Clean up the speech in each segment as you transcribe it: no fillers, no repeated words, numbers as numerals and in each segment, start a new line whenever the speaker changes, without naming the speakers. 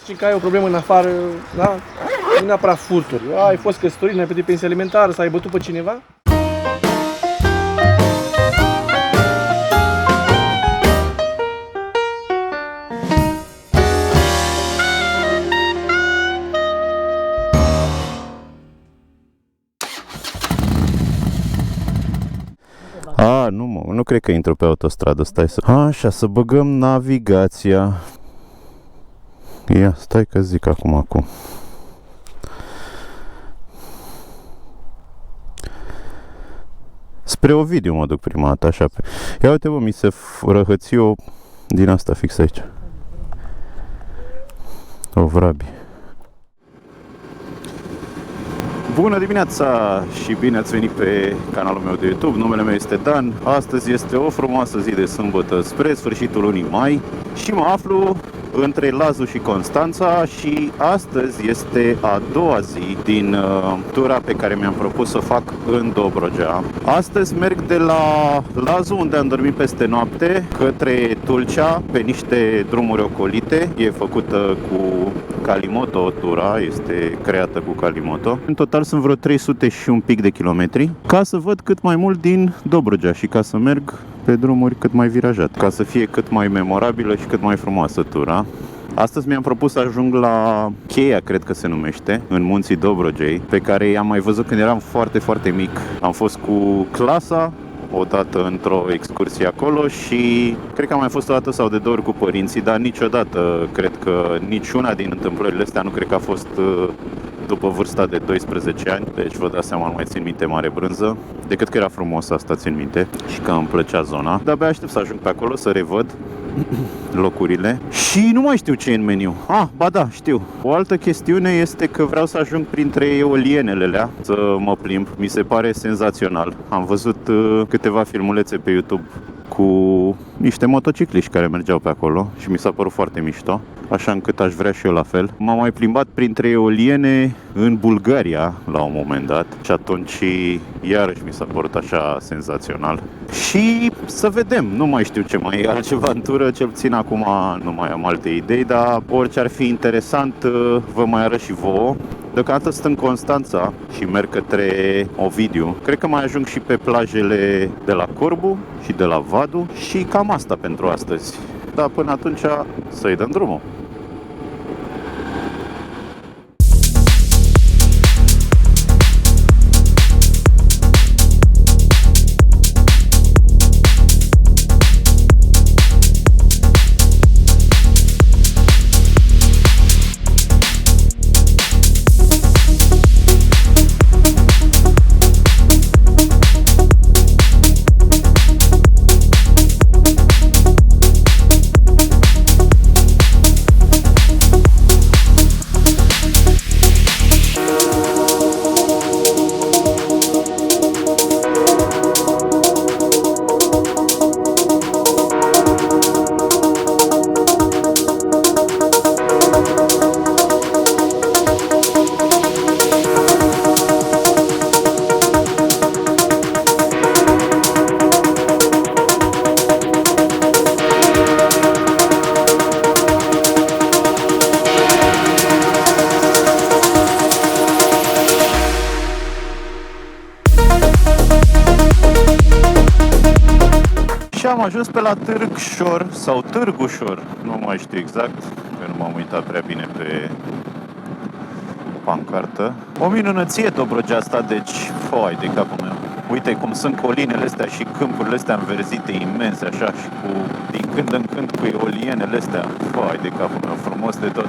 Știi că ai o problemă în afară, da? Nu neapărat furturi. Ai fost căsătorit, n-ai plătit pensie alimentară, sau ai bătut pe cineva?
Nu cred că intru pe autostradă, stai să... Așa, să băgăm navigația. Ia, stai că zic acum. Spre Ovidiu mă duc prima dată, așa. Ia uite, bă, mi se răhăți o din asta fix aici. O vrabi. Bună dimineața și bine ați venit pe canalul meu de YouTube. Numele meu este Dan. Astăzi este o frumoasă zi de sâmbătă spre sfârșitul lunii mai și mă aflu între Lazu și Constanța și astăzi este a doua zi din tura pe care mi-am propus să o fac în Dobrogea. Astăzi merg de la Lazu, unde am dormit peste noapte, către Tulcea, pe niște drumuri ocolite. E făcută cu Calimoto tura, este creată cu Calimoto. În total sunt vreo 300 și un pic de kilometri, ca să văd cât mai mult din Dobrogea și ca să merg pe drumuri cât mai virajate, ca să fie cât mai memorabilă și cât mai frumoasă tura. Astăzi mi-am propus să ajung la Cheia, cred că se numește, în munții Dobrogei, pe care i-am mai văzut când eram foarte, foarte mic. Am fost cu clasa odată într-o excursie acolo și cred că am mai fost o dată sau de două ori cu părinții, dar niciodată, cred că niciuna din întâmplările astea nu cred că a fost după vârsta de 12 ani, deci vă dați seama, nu mai țin minte Mare Brânză, decât că era frumos, asta țin minte și că îmi plăcea zona. De-abia aștept să ajung pe acolo, să revăd locurile și nu mai știu ce e în meniu. Ba da, știu. O altă chestiune este că vreau să ajung printre eolienele alea, să mă plimb. Mi se pare senzațional. Am văzut câteva filmulețe pe YouTube cu niște motocicliști care mergeau pe acolo și mi s-a părut foarte mișto, așa încât aș vrea și eu la fel. M-am mai plimbat printre eoliene în Bulgaria la un moment dat și atunci iarăși mi s-a părut așa senzațional. Și să vedem, nu mai știu ce mai e altceva în tură, cel puțin acum nu mai am alte idei, dar orice ar fi interesant vă mai arăt și vouă. Deocamdată sunt în Constanța și merg către Ovidiu. Cred că mai ajung și pe plajele de la Corbu și de la Vadu și cam asta pentru astăzi. Dar până atunci să-i dăm drumul. Și am ajuns pe la Târgșor sau Târgușor, nu mai știu exact, că nu m-am uitat prea bine pe pancartă. O minunăție Dobrogea asta, deci, foi de capul meu. Uite cum sunt colinele astea și câmpurile astea înverzite imense, așa, și cu, din când în când cu eolienele astea. Foi de capul meu, frumos de tot.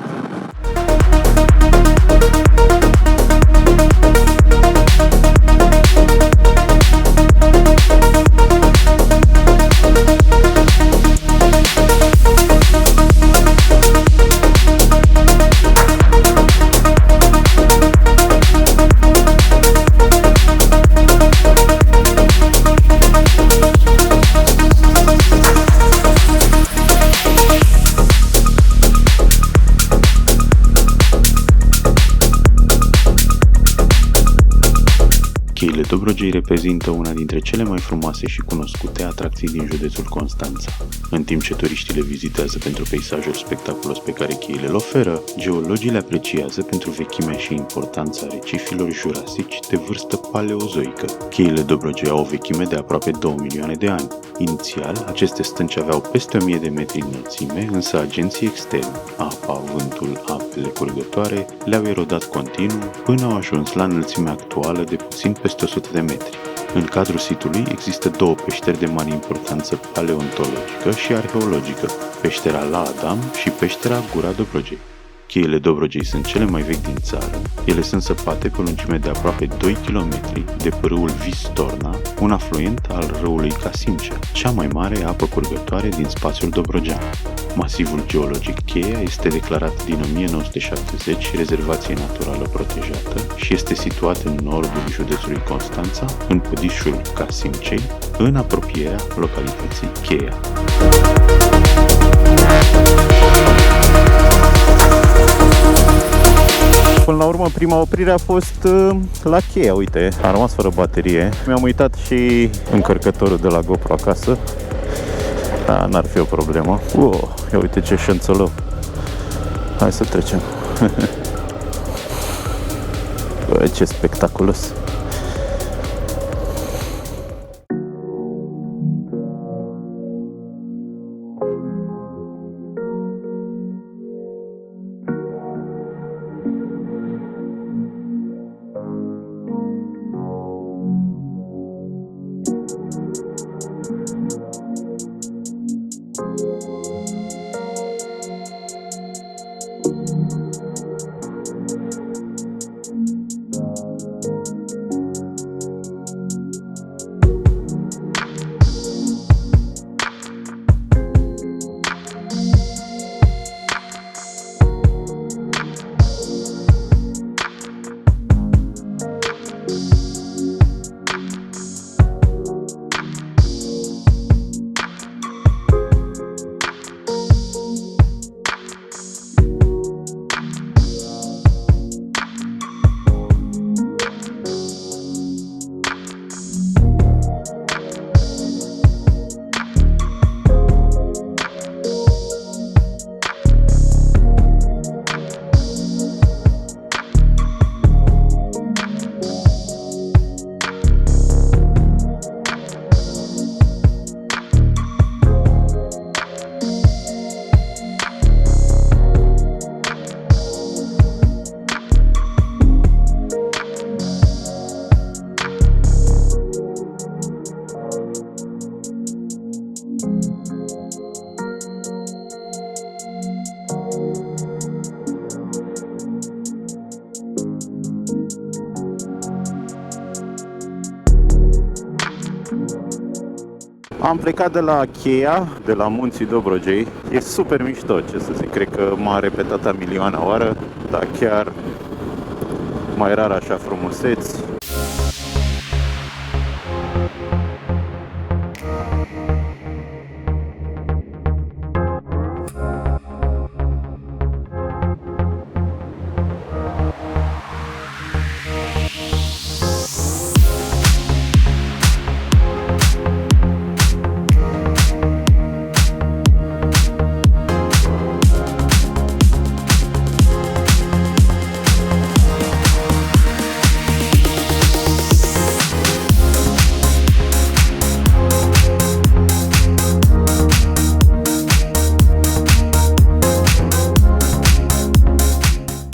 Cheile Dobrogei reprezintă una dintre cele mai frumoase și cunoscute atracții din județul Constanța. În timp ce turiștii le vizitează pentru peisajul spectaculos pe care cheile îl oferă, geologii le apreciază pentru vechimea și importanța recifilor jurasici de vârstă paleozoică. Cheile Dobrogei au o vechime de aproape 2 milioane de ani. Inițial, aceste stânci aveau peste 1000 de metri înălțime, însă agenții externi, apa, vântul, apele curgătoare, le-au erodat continuu până au ajuns la înălțimea actuală de puțin peste 100 de metri. În cadrul sitului există 2 peșteri de mare importanță paleontologică și arheologică, peștera La Adam și peștera Gura Dobrogei. Cheile Dobrogei sunt cele mai vechi din țară. Ele sunt săpate pe o lungime de aproape 2 km de pe râul Vistorna, un afluent al râului Casincea, cea mai mare apă curgătoare din spațiul dobrogean. Masivul geologic Cheia este declarat din 1970 rezervație naturală protejată și este situat în nordul județului Constanța, în pădișul Casincei, în apropierea localității Cheia. Până la urmă, prima oprire a fost la Cheia, uite, am rămas fără baterie. Mi-am uitat și încărcătorul de la GoPro acasă. Da, n-ar fi o problemă. Ia uite ce șanțălău. Hai să trecem. Bă, ce spectaculos. Am plecat de la Cheia, de la Munții Dobrogei. E super mișto, ce să zic. Cred că m-a repetat a milioana oară, dar chiar mai rar așa frumuseți.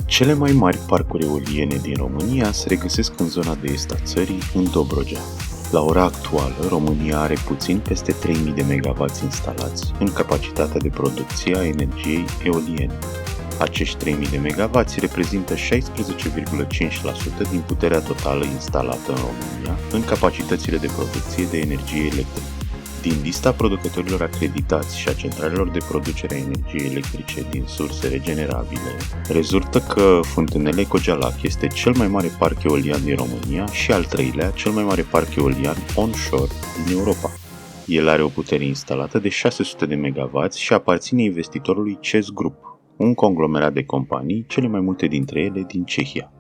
Cele mai mari parcuri eoliene din România se regăsesc în zona de est a țării, în Dobrogea. La ora actuală, România are puțin peste 3000 de MW instalați în capacitatea de producție a energiei eoliene. Acești 3000 de MW reprezintă 16,5% din puterea totală instalată în România în capacitățile de producție de energie electrică. Din lista producătorilor acreditați și a centralelor de producere a energiei electrice din surse regenerabile, rezultă că Fântânele Cogealac este cel mai mare parc eolian din România și al treilea cel mai mare parc eolian onshore din Europa. El are o putere instalată de 600 de MW și aparține investitorului CEZ Group, un conglomerat de companii, cele mai multe dintre ele din Cehia.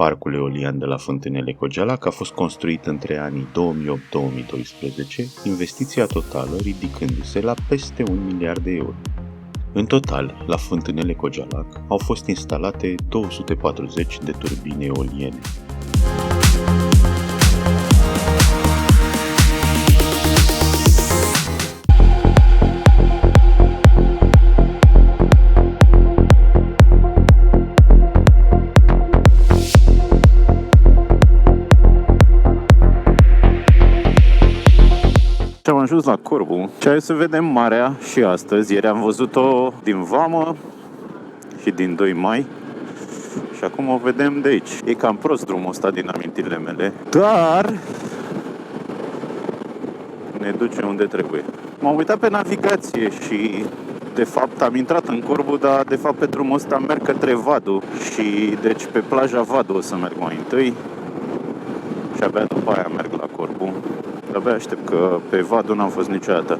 parcul eolian de la Fântânele Cogealac a fost construit între anii 2008-2012, investiția totală ridicându-se la peste 1 miliard de euro. În total, la Fântânele Cogealac au fost instalate 240 de turbine eoliene. Și am ajuns la Corbu și hai să vedem marea și astăzi. Ieri am văzut-o din Vamă și din 2 mai și acum o vedem de aici. E cam prost drumul ăsta din amintirile mele, dar ne duce unde trebuie. M-am uitat pe navigație și de fapt am intrat în Corbu, dar de fapt pe drumul ăsta merg către Vadu și deci pe plaja Vadu o să merg mai întâi și abia după aia merg la Corbu. Abia aștept că pe Vadu n-am fost niciodată.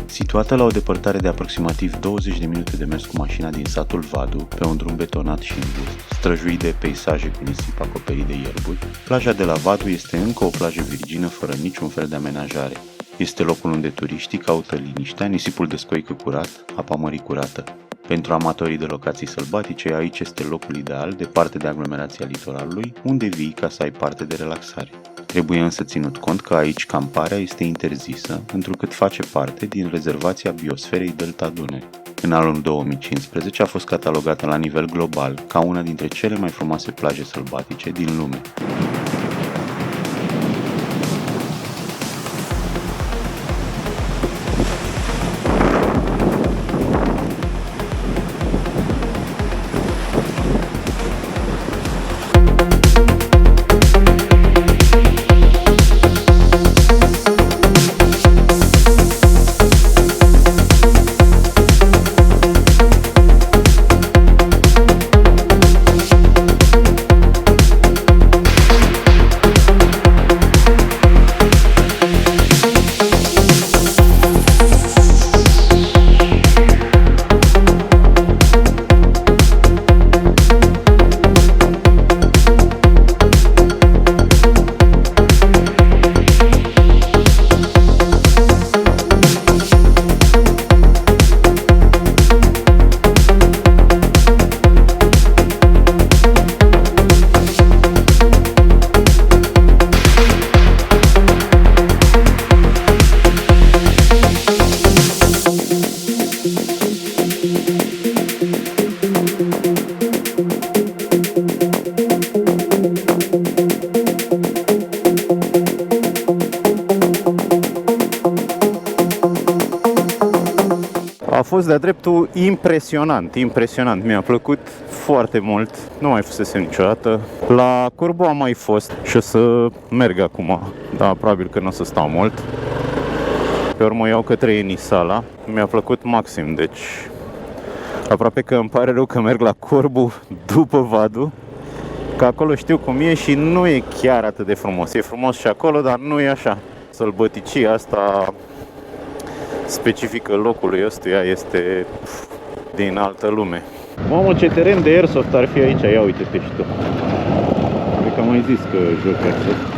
Situată la o depărtare de aproximativ 20 de minute de mers cu mașina din satul Vadu, pe un drum betonat și îngust, străjuit de peisaje cu nisip acoperit de ierburi, plaja de la Vadu este încă o plajă virgină fără niciun fel de amenajare. Este locul unde turiștii caută liniștea, nisipul de scoică curat, apa mării curată. Pentru amatorii de locații sălbatice, aici este locul ideal, departe de aglomerația litoralului, unde vii ca să ai parte de relaxare. Trebuie însă ținut cont că aici camparea este interzisă, întrucât face parte din rezervația biosferei Delta Dunării. În anul 2015 a fost catalogată la nivel global ca una dintre cele mai frumoase plaje sălbatice din lume. A fost de-a dreptul impresionant, mi-a plăcut foarte mult, nu mai fusesem niciodată. La Corbu am mai fost și o să merg acum, dar probabil că nu o să stau mult. Pe urmă iau către Enisala, mi-a plăcut maxim, deci aproape că îmi pare rău că merg la Corbu după Vadu, că acolo știu cum e și nu e chiar atât de frumos. E frumos și acolo, dar nu e așa. Sălbăticia asta specifică locului ăstuia este din altă lume. Mamă, ce teren de airsoft ar fi aici, ia uite-te și tu. Cred că am mai zis că joc airsoft.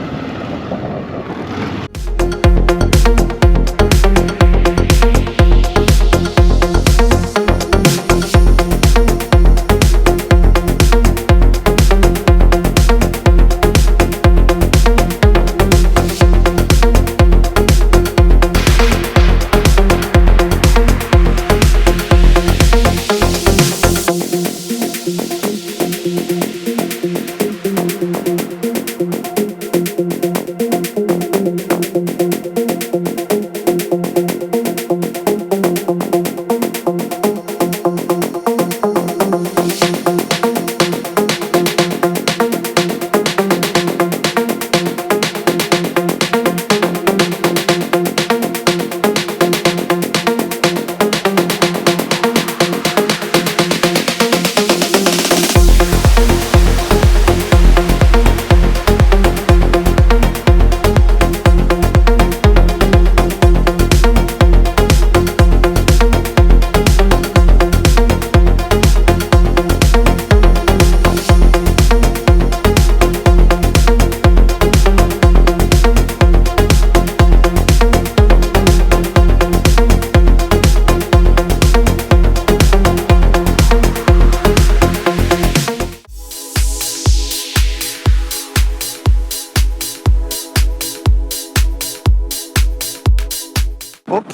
Ok,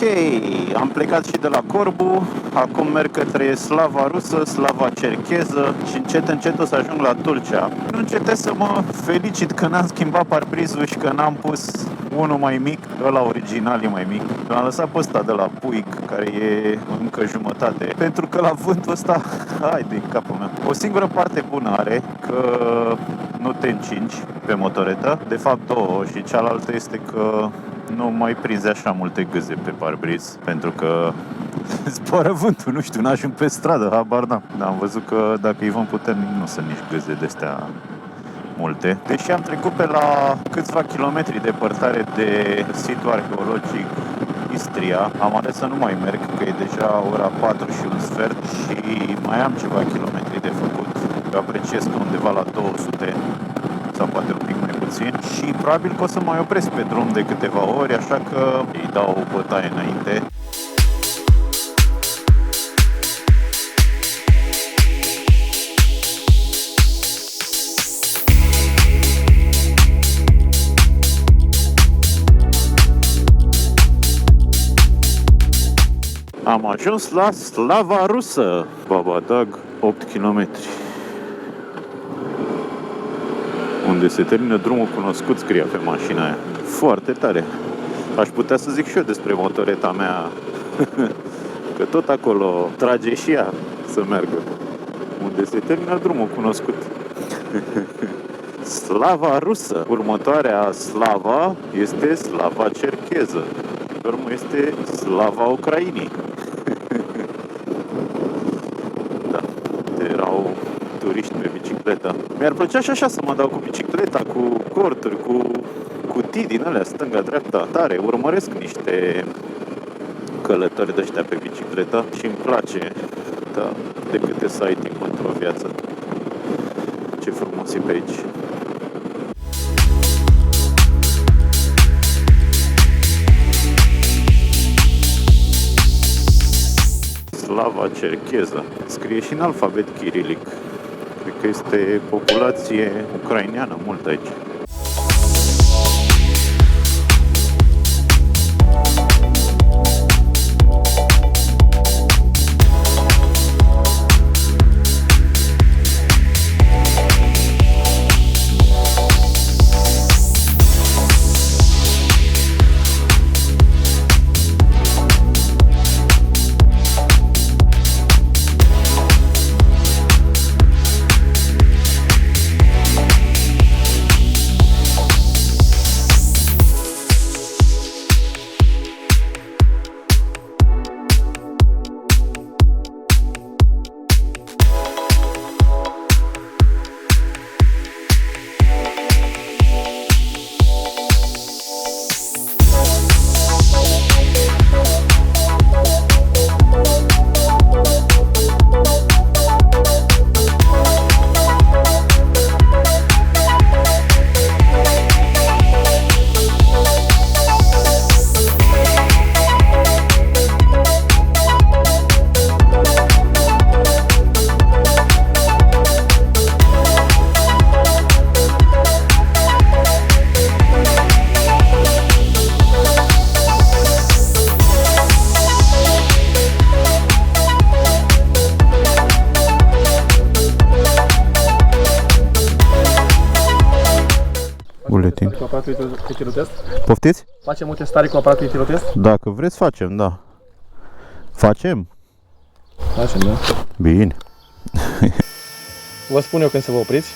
am plecat și de la Corbu, acum merg către Slava Rusă, Slava Cercheză și încet o să ajung la Tulcea. Nu încetez să mă felicit că n-am schimbat parbrizul și că n-am pus unul mai mic, ăla original e mai mic. L-am lăsat pe ăsta de la Puig, care e încă jumătate, pentru că la vântul ăsta, hai de capul meu. O singură parte bună are, că nu te încingi pe motoretă, de fapt două, și cealaltă este că nu mai prinzi așa multe gâze pe parbriz, pentru că zboară vântul, nu știu, n-ajung pe stradă, habar n-am. Dar am văzut că dacă e vânt puternic nu sunt nici gâze de-astea multe. Deși am trecut pe la câțiva kilometri departare de situl arheologic Istria, am ales să nu mai merg, că e deja ora 4 și un sfert și mai am ceva kilometri de făcut. Eu apreciez că undeva la 200 sau poate un pic mai puțin și probabil că o să mai opresc pe drum de câteva ori, așa că îi dau o bătaie înainte. Am ajuns la Slava Rusă, Babadag, 8 km. Unde se termină drumul cunoscut, scria pe mașina aia. Foarte tare. Aș putea să zic și eu despre motoreta mea, că tot acolo trage și ea să meargă. Unde se termină drumul cunoscut. Slava Rusă. Următoarea Slava este Slava Cercheză. Pe urmă este Slava Ucrainii. Da, erau turiști pe bicicletă. Mi-ar plăcea și așa să mă dau cu bicicleta, cu corturi, cu cutii din alea, stânga-dreapta, tare. Urmăresc niște călători de ăștia pe bicicletă și îmi place, da, de câte să ai timp într-o viață. Ce frumos e pe aici. Slava Cercheză. Scrie și în alfabet chirilic. Cred că este populație ucraineană mult aici. Buletin.
Cu aparatul etilotest?
Poftiți?
Facem o testare cu aparatul etilotest?
Dacă vreți, facem, da. Facem?
Facem, da.
Bine.
Vă spun eu când să vă opriți.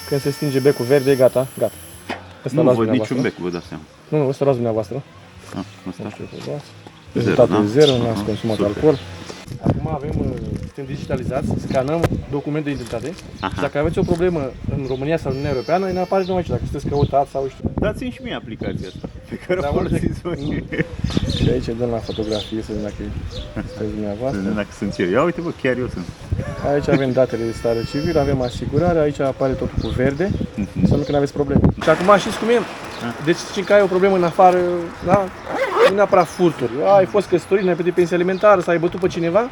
Când se stinge becul verde, e gata, gata. Ăsta
Nu văd niciun bec, vă dați seama.
Nu, ăsta luați dumneavoastră.
Asta.
Nu știu că luați. Rezultatul e 0, n-ați consumat alcool. Acum suntem digitalizați, scanăm documente de identitate. Și dacă aveți o problemă în România sau în Uniunea Europeană, ne apare numai aici, dacă sunteți căutați sau știu.
Dați-mi și mie aplicația asta pe care o folosiți voi.
Și aici dăm la fotografie să vedem dacă sunteți dumneavoastră.
Să vedem dacă sunt eu. Ia uite, bă, chiar eu sunt.
Aici avem datele de stare civilă, avem asigurare, aici apare totul cu verde, înseamnă că nu aveți probleme. Și acum știți cum e? Deci știi că ai o problemă în afară, da? Nu neapărat furturi. Ai fost căsătorit, n-ai plătit pensie alimentară, sau ai bătut pe cineva,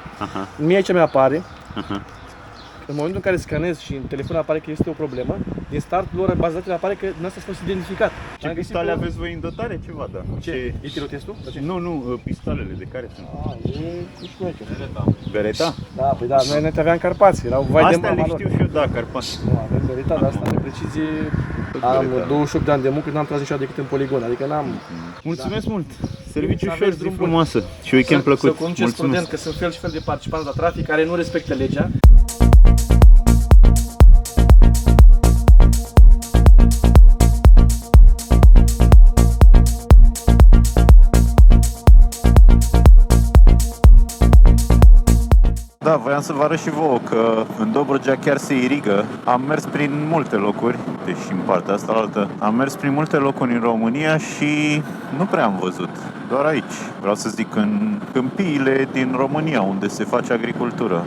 mie aici mi-apare. în momentul în care scanezi și în telefon apare că este o problemă, din start lor bazațiile apare că nu ați fost identificat.
Ce pistoale aveți voi în dotare? Ceva, da.
Ce? E tirotestul?
Nu, pistolele de care sunt?
Nu știu mai ce.
Beretta?
Da, păi da, noi ne aveam Carpați, erau vai de
Astea
mama
le
lor.
știu și eu, da, Carpați.
Nu, avem Beretta, dar asta de precizie. Am 28 de ani de muncă, n-am tras niciodată decât în poligon, adică n-am...
Mulțumesc mult! Serviciu
Să
ușor,
aveți
zi
drum bun.
frumoasă și weekend plăcut.
Să conduceți prudent, că sunt fel și fel de participanți la trafic care nu respectă legea.
Da, voiam să vă arăt și vouă că în Dobrogea chiar se irigă. Am mers prin multe locuri, deși în partea asta altă. Am mers prin multe locuri în România și nu prea am văzut. Doar aici. Vreau să zic în câmpiile din România, unde se face agricultură.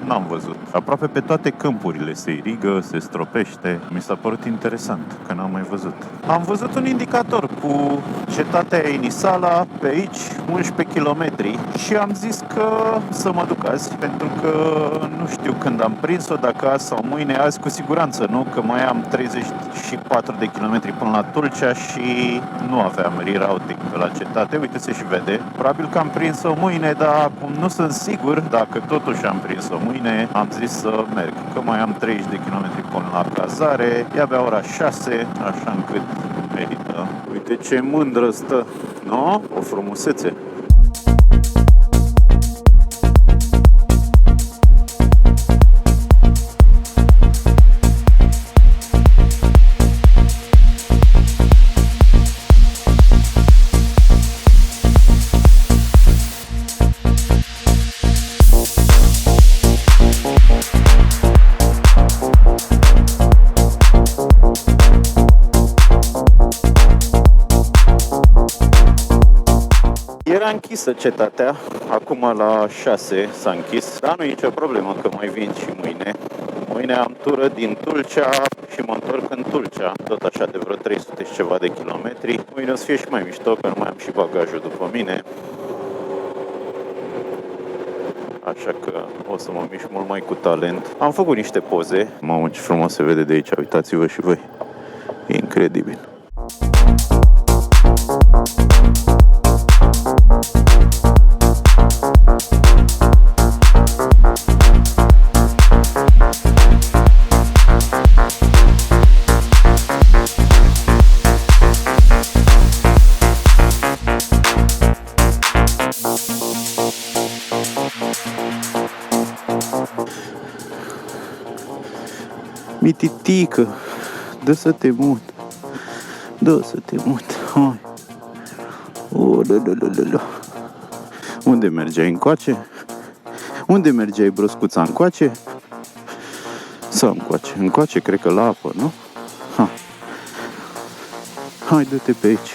N-am văzut. Aproape pe toate câmpurile se irigă, se stropește. Mi s-a părut interesant, că n-am mai văzut. Am văzut un indicator cu cetatea Enisala pe aici, 11 km, și am zis că să mă duc azi, pentru că nu știu când am prins-o, dacă azi sau mâine, azi cu siguranță, nu? Că mai am 34 de kilometri până la Tulcea și nu aveam rerouting pe la cetate. Uite, se și vede. Probabil că am prins-o mâine, dar acum nu sunt sigur. Dacă totuși am prins-o mâine, am zis să merg, că mai am 30 de kilometri până la cazare, e abia ora 6, așa încât merită. Uite ce mândră stă, nu? O frumusețe. Era închisă cetatea, acum la 6 s-a închis, dar nu e nicio problemă că mai vin și mâine. Mâine am tură din Tulcea și mă întorc în Tulcea, tot așa de vreo 300 și ceva de kilometri. Mâine o să fie și mai mișto, că nu mai am și bagajul după mine. Așa că o să mă mișc mult mai cu talent. Am făcut niște poze. Mamă, ce frumos se vede de aici, uitați-vă și voi. E incredibil. Mititică, dă să te mut. Dă să te mut. Hai. Unde mergeai încoace? Unde mergeai, broscuța, încoace? Sau încoace? Încoace, cred că la apă, nu? Ha. Hai, dă-te pe aici.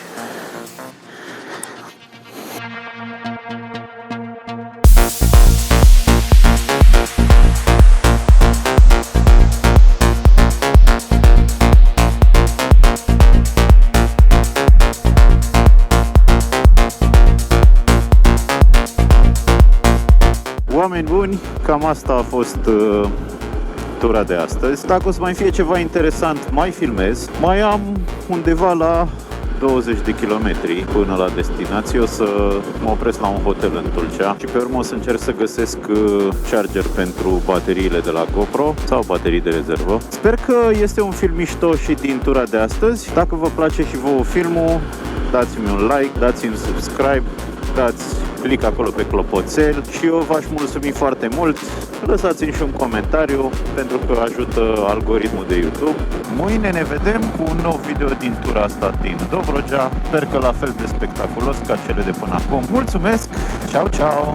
Oameni buni, cam asta a fost tura de astăzi. Dacă o să mai fie ceva interesant, mai filmez. Mai am undeva la 20 de kilometri până la destinație. O să mă opresc la un hotel în Tulcea și pe urmă o să încerc să găsesc charger pentru bateriile de la GoPro sau baterii de rezervă. Sper că este un film mișto și din tura de astăzi. Dacă vă place și vouă filmul, dați-mi un like, dați-mi subscribe, dați click acolo pe clopoțel și eu v-aș mulțumi foarte mult. Lăsați-mi și un comentariu pentru că ajută algoritmul de YouTube. Mâine ne vedem cu un nou video din tura asta din Dobrogea. Sper că la fel de spectaculos ca cele de până acum. Mulțumesc! Ciao, ciao!